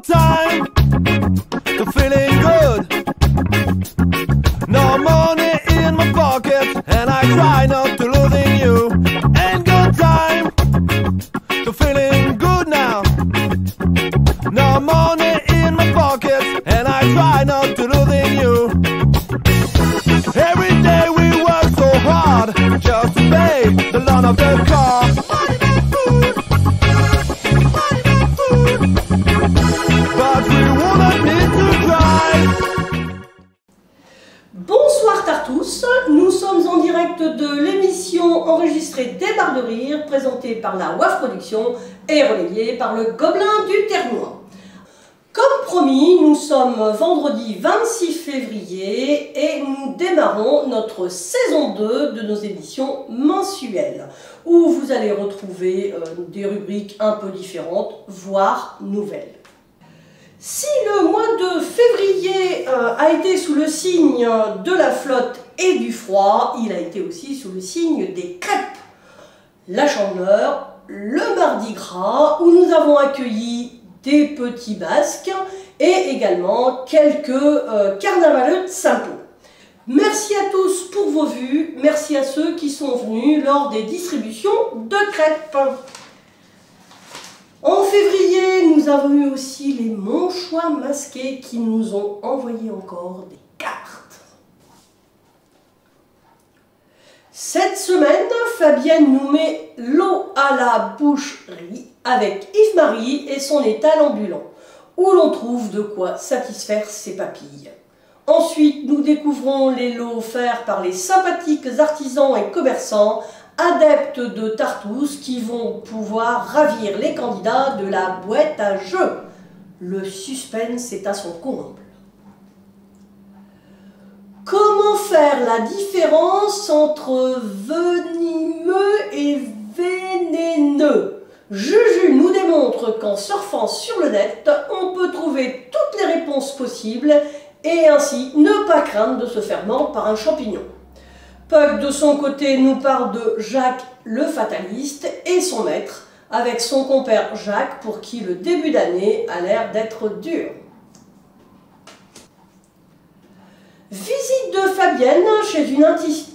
good time to feeling good. No money in my pocket and I try not to losing you. Ain't good time to feeling good now. No money in my pocket and I try not to losing you. Every day we work so hard just to pay the loan of the car. Money make food, money make food, but we wouldn't need to drive. Bonsoir Tartous, nous sommes en direct de l'émission enregistrée des Barres de Rire, présentée par la WAF Production et relayée par le Gobelin du Ternois. Comme promis, nous sommes vendredi 26 février et nous démarrons notre saison 2 de nos émissions mensuelles où vous allez retrouver des rubriques un peu différentes, voire nouvelles. Si le mois de février a été sous le signe de la flotte et du froid, il a été aussi sous le signe des crêpes, la Chandeleur, le Mardi Gras où nous avons accueilli des petits basques et également quelques carnavaleux de Saint-Pau. Merci à tous pour vos vues, merci à ceux qui sont venus lors des distributions de crêpes. En février, nous avons eu aussi les Monchois masqués qui nous ont envoyé encore des cartes. Cette semaine, Fabienne nous met l'eau à la boucherie avec Yves-Marie et son étal ambulant, où l'on trouve de quoi satisfaire ses papilles. Ensuite, nous découvrons les lots offerts par les sympathiques artisans et commerçants adeptes de Tartous qui vont pouvoir ravir les candidats de la boîte à jeux. Le suspense est à son comble. Comment faire la différence entre venimeux et vénéneux? Juju nous démontre qu'en surfant sur le net, on peut trouver toutes les réponses possibles et ainsi ne pas craindre de se faire mordre par un champignon. Puck de son côté nous parle de Jacques le fataliste et son maître, avec son compère Jacques pour qui le début d'année a l'air d'être dur. Visite de Fabienne chez une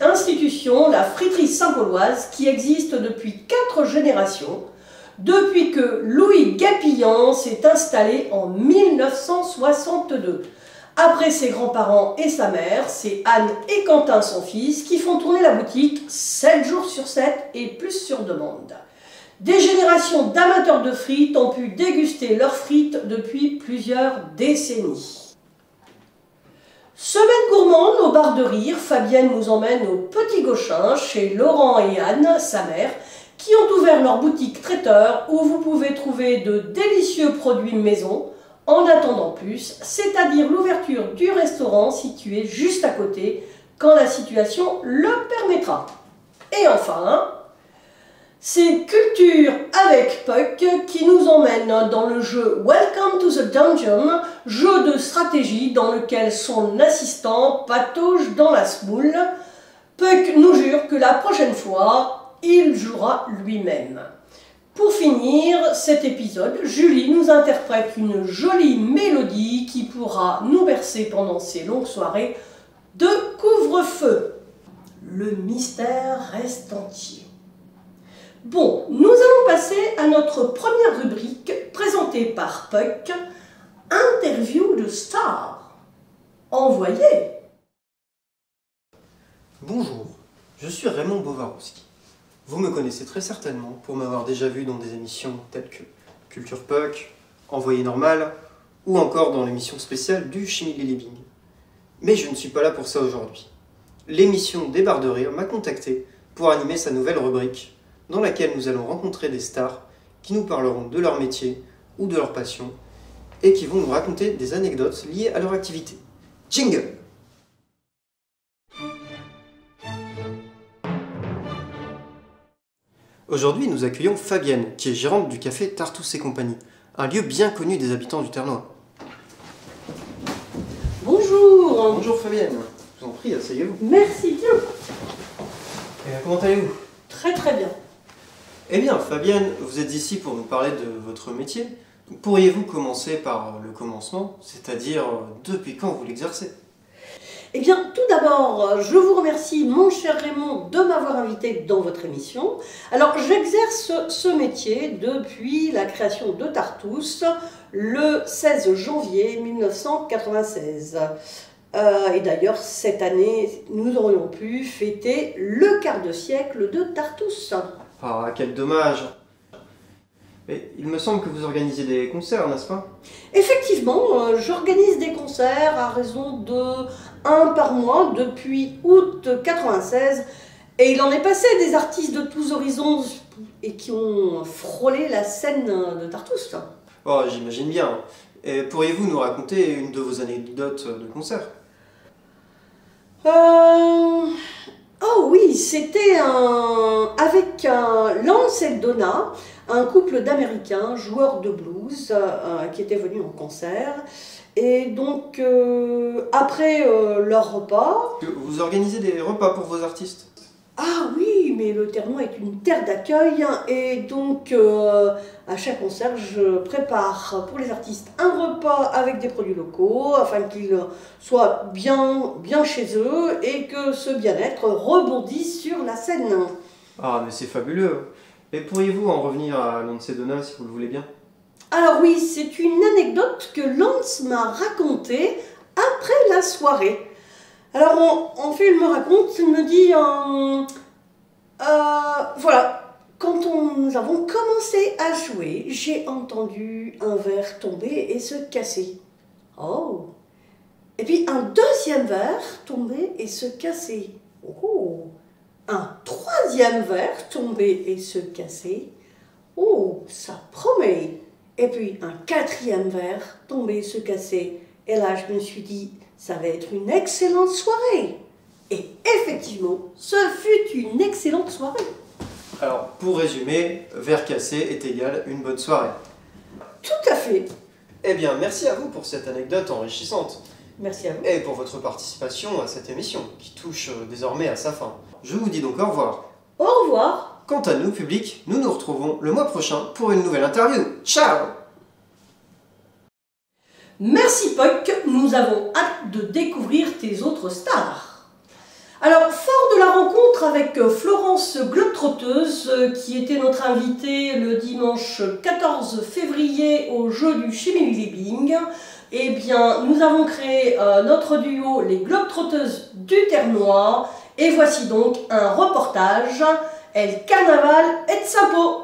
institution, la friterie Saint-Pauloise, qui existe depuis 4 générations, depuis que Louis Gapillan s'est installé en 1962. Après ses grands-parents et sa mère, c'est Anne et Quentin, son fils, qui font tourner la boutique 7 jours sur 7 et plus sur demande. Des générations d'amateurs de frites ont pu déguster leurs frites depuis plusieurs décennies. Semaine gourmande au Bar de Rire, Fabienne nous emmène au Petit Gauchin chez Laurent et Anne, sa mère, qui ont ouvert leur boutique traiteur où vous pouvez trouver de délicieux produits maison, en attendant plus, c'est-à-dire l'ouverture du restaurant situé juste à côté, quand la situation le permettra. Et enfin, c'est Culture avec Puck qui nous emmène dans le jeu Welcome to the Dungeon, jeu de stratégie dans lequel son assistant patauge dans la smoule. Puck nous jure que la prochaine fois, il jouera lui-même. Pour finir cet épisode, Julie nous interprète une jolie mélodie qui pourra nous bercer pendant ces longues soirées de couvre-feu. Le mystère reste entier. Bon, nous allons passer à notre première rubrique présentée par Puck, Interview de star. Envoyé. Bonjour, je suis Raymond Bowarowski. Vous me connaissez très certainement pour m'avoir déjà vu dans des émissions telles que Culture Puck, Envoyé Normal, ou encore dans l'émission spéciale du Chimie Living. Mais je ne suis pas là pour ça aujourd'hui. L'émission des Barres de Rire m'a contacté pour animer sa nouvelle rubrique, dans laquelle nous allons rencontrer des stars qui nous parleront de leur métier ou de leur passion, et qui vont nous raconter des anecdotes liées à leur activité. Jingle! Aujourd'hui, nous accueillons Fabienne, qui est gérante du café Tartous et compagnie, un lieu bien connu des habitants du Ternois. Bonjour. Bonjour Fabienne, je vous en prie, asseyez-vous. Merci bien. Comment allez-vous? Très très bien. Eh bien, Fabienne, vous êtes ici pour nous parler de votre métier, Pourriez-vous commencer par le commencement, c'est-à-dire depuis quand vous l'exercez? Eh bien, tout d'abord, je vous remercie, mon cher Raymond, de m'avoir invité dans votre émission. Alors, j'exerce ce métier depuis la création de Tartous, le 16 janvier 1996. Et d'ailleurs, cette année, nous aurions pu fêter le quart de siècle de Tartous. Ah, quel dommage! Mais il me semble que vous organisez des concerts, n'est-ce pas? Effectivement, j'organise des concerts à raison de 1 par mois depuis août 96 et il en est passé des artistes de tous horizons et qui ont frôlé la scène de Tartous. Oh, j'imagine bien. Et pourriez-vous nous raconter une de vos anecdotes de concert? Oh oui, c'était avec Lance et Donna, un couple d'Américains, joueurs de blues, qui étaient venus en concert. Et donc, après leur repas... Vous organisez des repas pour vos artistes? Ah oui, mais le Ternois est une terre d'accueil, et donc à chaque concert, je prépare pour les artistes un repas avec des produits locaux, afin qu'ils soient bien chez eux, et que ce bien-être rebondisse sur la scène. Ah, mais c'est fabuleux! Et pourriez-vous en revenir à Lance et Donna, si vous le voulez bien? Alors oui, c'est une anecdote que Lance m'a racontée après la soirée. Alors en fait, il me raconte, il me dit, voilà, quand nous avons commencé à jouer, j'ai entendu un verre tomber et se casser. Oh! Et puis un deuxième verre tomber et se casser. Oh! Un troisième verre tomber et se casser. Oh, ça promet. Et puis un quatrième verre tomber et se casser. Et là, je me suis dit, ça va être une excellente soirée. Et effectivement, ce fut une excellente soirée. Alors, pour résumer, verre cassé est égal une bonne soirée. Tout à fait. Eh bien, merci à vous pour cette anecdote enrichissante. Merci à vous. Et pour votre participation à cette émission, qui touche désormais à sa fin. Je vous dis donc au revoir. Au revoir. Quant à nous, public, nous nous retrouvons le mois prochain pour une nouvelle interview. Ciao! Merci Puck, nous avons hâte de découvrir tes autres stars. Alors, fort de la rencontre avec Florence Globetrotteuse, qui était notre invitée le dimanche 14 février au jeu du Chimili Bing, eh bien, nous avons créé notre duo Les Globetrotteuses du Ternois, et voici donc un reportage, El Carnaval et Sapo.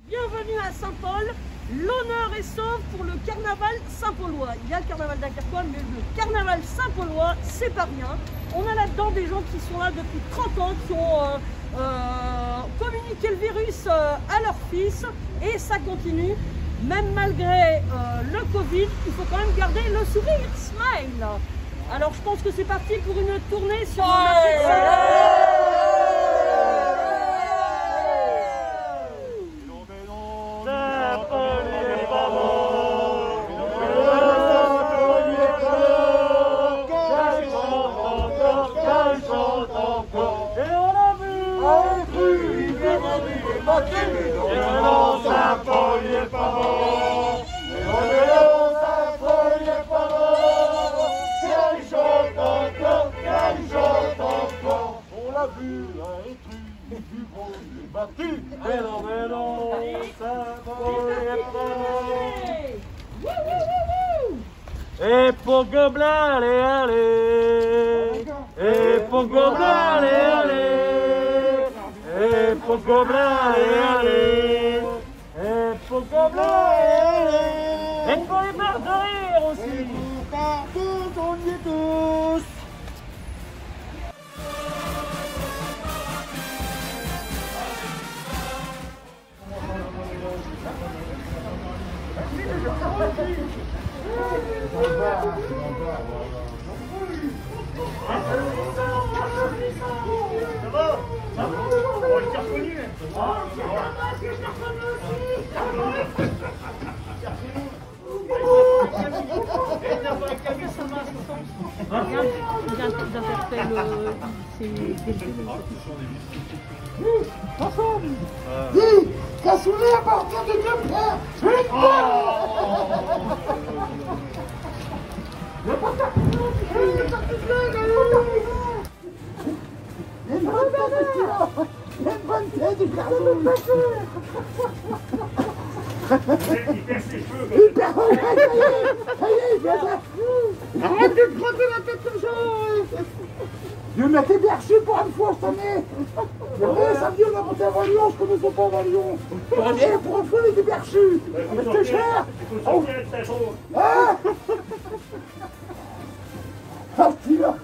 Bienvenue à Saint-Paul, l'honneur est sauf pour le carnaval Saint-Paulois. Il y a le carnaval d'Aquerquois, mais le carnaval Saint-Paulois, c'est pas rien. On a là-dedans des gens qui sont là depuis 30 ans, qui ont communiqué le virus à leur fils, et ça continue. Même malgré le Covid, il faut quand même garder le sourire, smile. Alors je pense que c'est parti pour une tournée sur Et pour Gobelin, allez, allez. Et pour Gobelin, allez, allez. Et pour Gobelin, allez, allez. Et pour Gobelin, allez, allez. Et pour les barres de rire aussi. Partout, on y est tous. Ça va? Ensemble. Dis, cassoulet à partir de 2 pierres. Une bonne tête du garçon. Il perd ses cheveux. Il perd son tête, ça y est, il vient ça. Arrête de te frotter la tête comme ça. Je m'étais bien reçu pour une fois cette année. C'est vrai, samedi on a monté à Valion, je connaissais pas Valion. Et pour une fois on était bien reçu. Mais c'était cher. Il faut sortir avec ta chose. Ah ah, petit là.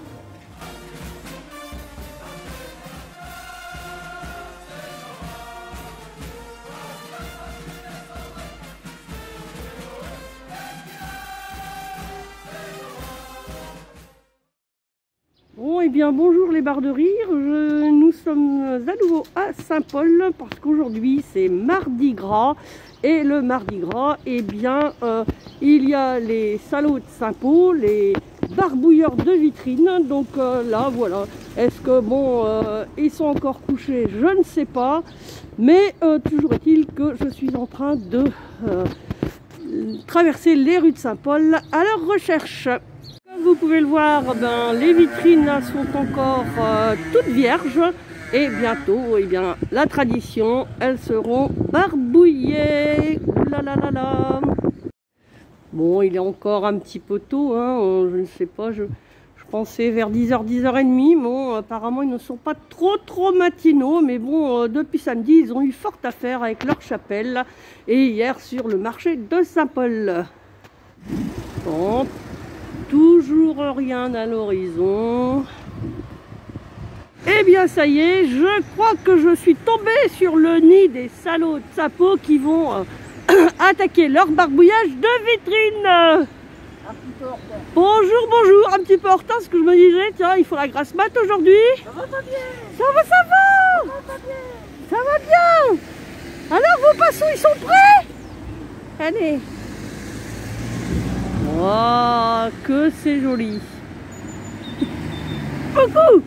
Bon, eh bien, bonjour les barres de rire. Nous sommes à nouveau à Saint-Paul parce qu'aujourd'hui c'est Mardi Gras. Et le Mardi Gras, eh bien, il y a les salauds de Saint-Paul, les barbouilleurs de vitrine. Donc là, voilà. Est-ce que, bon, ils sont encore couchés? Je ne sais pas. Mais toujours est-il que je suis en train de traverser les rues de Saint-Paul à leur recherche. Comme vous pouvez le voir, ben, les vitrines sont encore toutes vierges et bientôt, eh bien, la tradition, elles seront barbouillées. Ouh là là là là. Bon, il est encore un petit peu tôt, hein, je ne sais pas, je pensais vers 10h, 10h30. Bon, apparemment, ils ne sont pas trop matinaux, mais bon, depuis samedi, ils ont eu fort à faire avec leur chapelle et hier sur le marché de Saint-Paul. Bon. Toujours rien à l'horizon. Eh bien ça y est, je crois que je suis tombée sur le nid des salauds de Saint-Paul qui vont attaquer leur barbouillage de vitrine. Bonjour, bonjour, un petit peu en retard parce que je me disais, tiens, il faut la grasse mat aujourd'hui. Ça va pas bien. Ça va Ça va bien. Alors vos passons, ils sont prêts? Allez. Oh, que c'est joli. Coucou.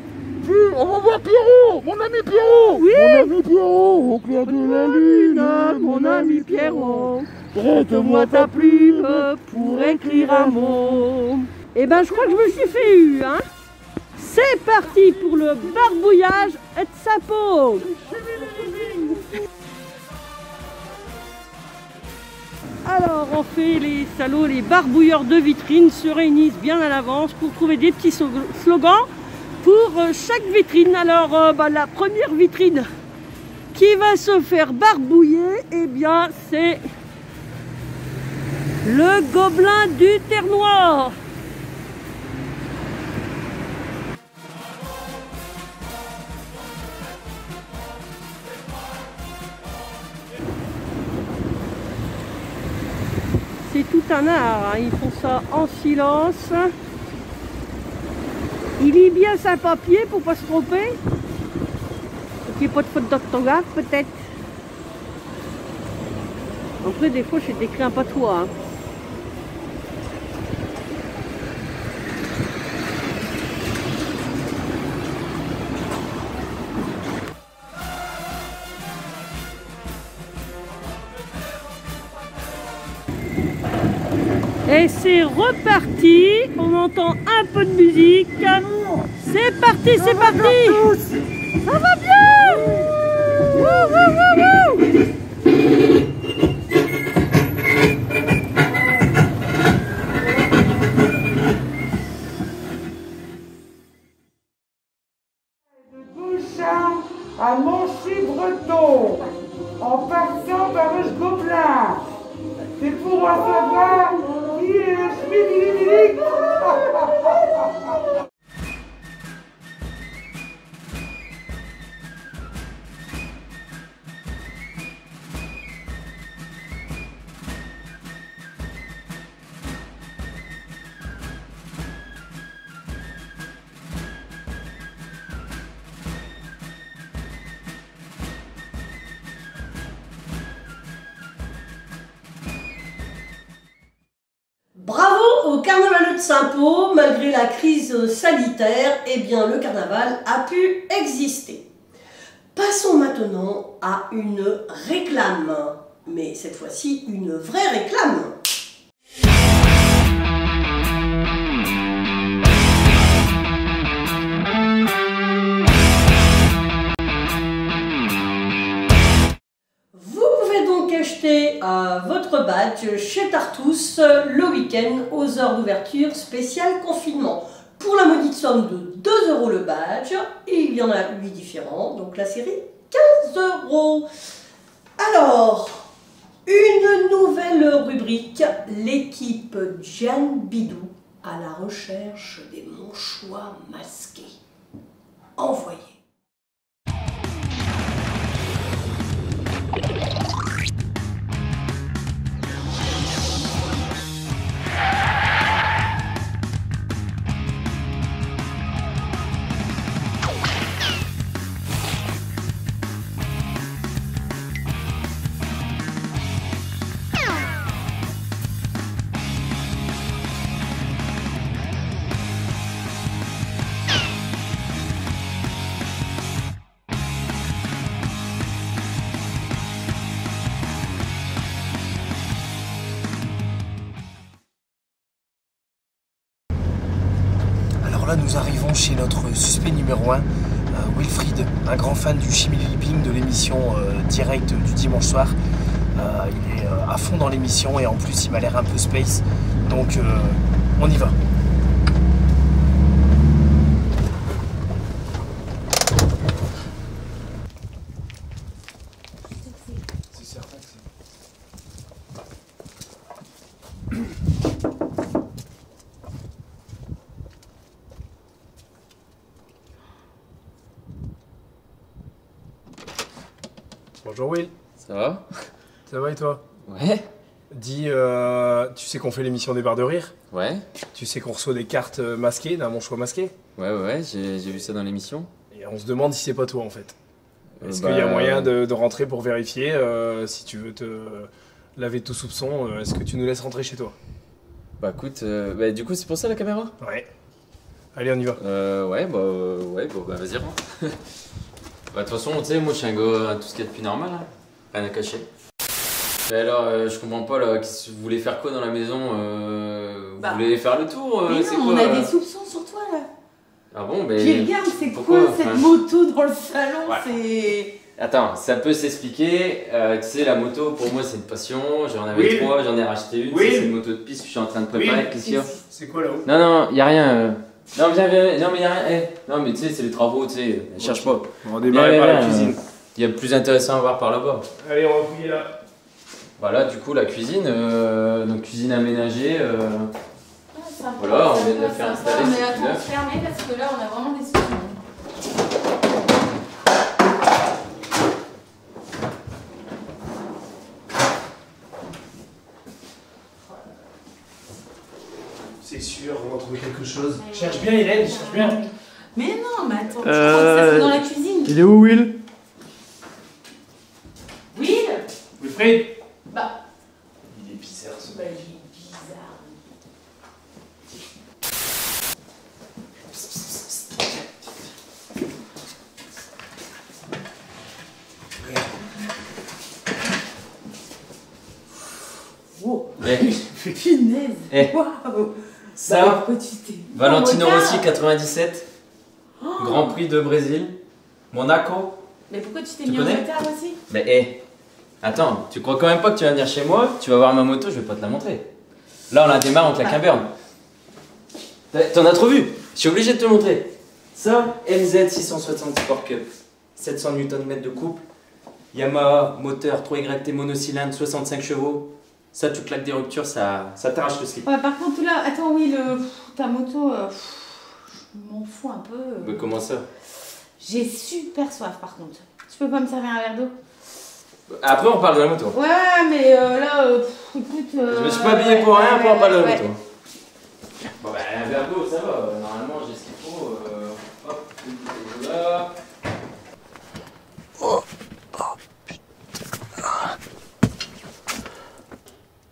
On va voir Pierrot, mon ami Pierrot. Oui. Mon ami Pierrot, au clair de la lune, mon ami Pierrot, prête-moi ta plume pour écrire un mot. Eh ben, je crois que je me suis fait eu, hein. C'est parti pour le barbouillage de Saint-Paul. Alors, en fait, les salauds, les barbouilleurs de vitrines se réunissent bien à l'avance pour trouver des petits slogans pour chaque vitrine. Alors, la première vitrine qui va se faire barbouiller, eh bien, c'est le gobelin du Terre-Noire. C'est tout un art, hein. Ils font ça en silence. Il lit bien sa papier pour pas se tromper. Qu'il n'y ait pas de faute d'orthographe peut-être. Après des fois j'ai écrit un patois. Hein. Et c'est reparti, on entend un peu de musique. C'est parti, c'est parti. Ça va bien. Wouh, wouh, wouh, wouh. De Bouchard à Monchy-Breton, en passant par le Gobelin. C'est pour savoir qui est le schmidilidic. au carnaval de Saint-Pau, malgré la crise sanitaire, eh bien le carnaval a pu exister. Passons maintenant à une réclame, mais cette fois-ci une vraie réclame. Acheter votre badge chez Tartous le week-end aux heures d'ouverture spéciale confinement. Pour la modique somme de 2 € le badge, et il y en a 8 différents, donc la série 15 €. Alors, une nouvelle rubrique, l'équipe Jeanne Bidou à la recherche des manchois masqués. Envoyé. Là, nous arrivons chez notre suspect numéro 1, Wilfried, un grand fan du chimie-lipping, de l'émission directe du dimanche soir. Il est à fond dans l'émission et en plus il m'a l'air un peu space, donc on y va. C'est certain que c'est... Bonjour Will. Ça va? Ça va et toi? Ouais. Dis, tu sais qu'on fait l'émission des barres de rire? Ouais. Tu sais qu'on reçoit des cartes masquées, d'un manchois masqué? Ouais, j'ai vu ça dans l'émission. Et on se demande si c'est pas toi en fait. Est-ce qu'il y a moyen de rentrer pour vérifier si tu veux te laver de tout soupçon, est-ce que tu nous laisses rentrer chez toi? Bah écoute, du coup c'est pour ça la caméra? Ouais. Allez, on y va. Bah vas-y rentre. Bah de toute façon, tu sais, moi je suis un gars, tout ce qu'il y a de plus normal, hein. Rien à cacher. Et alors, je comprends pas là, vous voulez faire quoi dans la maison? Vous voulez faire le tour? Mais c'est non, quoi, on a des soupçons sur toi là. Ah bon, mais... Puis regarde, c'est pourquoi, quoi cette moto dans le salon? Ouais. C'est... Attends, ça peut s'expliquer. Tu sais, la moto, pour moi, c'est une passion. J'en avais 3, j'en ai racheté une. Oui. C'est une moto de piste que je suis en train de préparer. Qu'est-ce qu'il y a? C'est quoi là-haut? Non, y a rien. Non, viens. Non, mais y a rien. Non, mais tu sais, c'est les travaux, tu sais. Cherche pas. On va démarrer par la cuisine. Il y a plus intéressant à voir par là-bas. Allez, on va fouiller là. Voilà, du coup, la cuisine. Donc, cuisine aménagée. Ah, voilà, on vient de la faire installer. Mais c'est tout attends, neuf. fermez parce que là, on a vraiment des soupçons. C'est sûr, on va trouver quelque chose. Cherche bien, Hélène, cherche bien. Mais non, mais attends, je crois que ça c'est dans la cuisine. Il est où, Will? Will? Wilfried? Bah. Il est bizarre ce Bah, mec. il est bizarre. Wow. Punaise. Waouh. Ça, Bah, pourquoi tu t'es... Valentino Oh, Rossi 97. Grand Prix de Brésil. Monaco. Mais pourquoi tu t'es Tu mis en connais retard aussi? Mais attends, tu crois quand même pas que tu vas venir chez moi, tu vas voir ma moto, je vais pas te la montrer. Là on la démarre, on claque un burn. T'en as trop vu? Je suis obligé de te montrer. Ça, MZ 660 Sport Cup. 700 Nm de couple. Yamaha moteur 3YT monocylindre 65 chevaux. Ça tu claques des ruptures, ça t'arrache le slip. Ouais, par contre là, attends, oui, ta moto, je m'en fous un peu. Mais comment ça? J'ai super soif par contre. Tu peux pas me servir un verre d'eau? Après on parle de la moto. Ouais, mais là, écoute... Je me suis pas habillé pour rien, pour en parler de la ouais. moto. Bon bah un verre d'eau ça va, normalement j'ai ce qu'il faut. Hop, une bouteille d'eau là.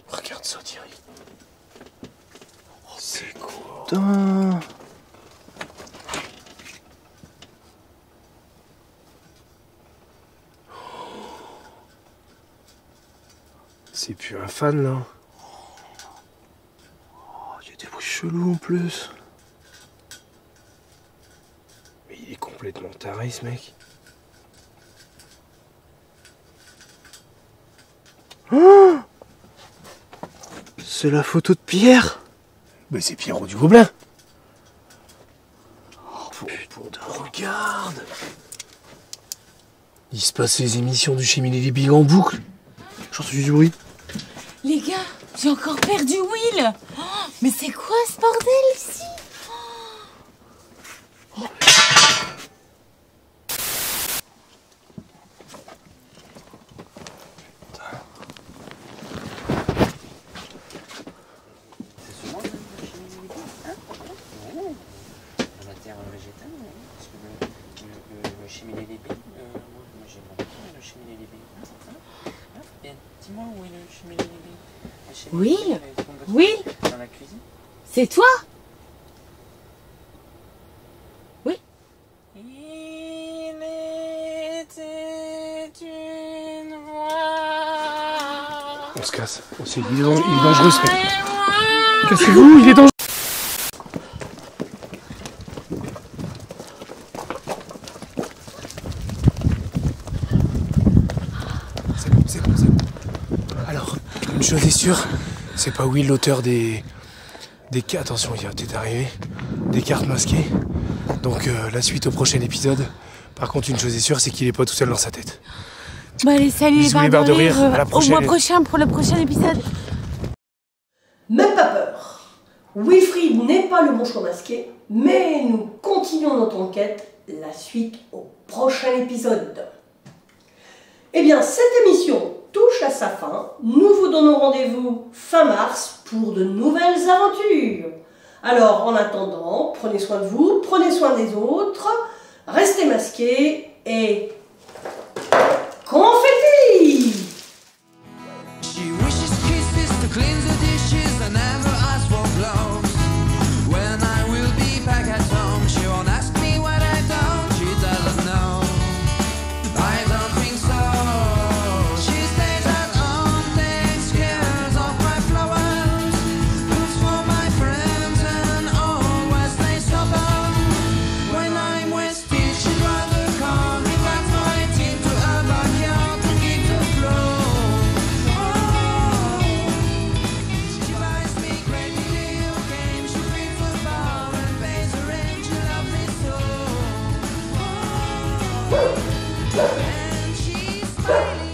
Regarde ça, Thierry. Oh, putain. C'est plus un fan là. Il y a des bruits chelous en plus. Mais il est complètement taré ce mec. Oh, c'est la photo de Pierre. Mais c'est Pierrot du Gobelin. Oh putain, regarde. Il se passe les émissions du Chimilly Bing en boucle. J'entends du bruit. Les gars, j'ai encore perdu Will. Oh, mais c'est quoi ce bordel ici? Will? Will? Dans la cuisine. C'est toi? Oui. Il était une voix. On se casse. Il est dangereux ce mec. Cassez-vous, il est dangereux. C'est bon. Alors, une chose est sûre, c'est pas Will l'auteur des cartes. Attention, il va peut-être arriver. Des cartes masquées. Donc la suite au prochain épisode. Par contre, une chose est sûre, c'est qu'il est pas tout seul dans sa tête. Bah allez, salut Bisous les barres de rire, à la prochaine. Au mois prochain pour le prochain épisode. Même pas peur. Wilfried n'est pas le moucheron masqué, mais nous continuons notre enquête, la suite au prochain épisode. Eh bien, cette émission touche à sa fin. Nous vous donnons rendez-vous fin mars pour de nouvelles aventures. Alors, en attendant, prenez soin de vous, prenez soin des autres, restez masqués et... confetti! She wishes kisses to cleanse the dishes and never asks for gloves. When I will be back at home, she won't ask me what I don't, she doesn't know. I don't think so. She stays at home, takes care of my flowers, cooks for my friends and always stays sober. When I'm wasted, she'd rather call me back my team to her backyard to keep the flow. She buys me great video games, she drinks the bar and pays her rent, she loves me so. And she's smiling.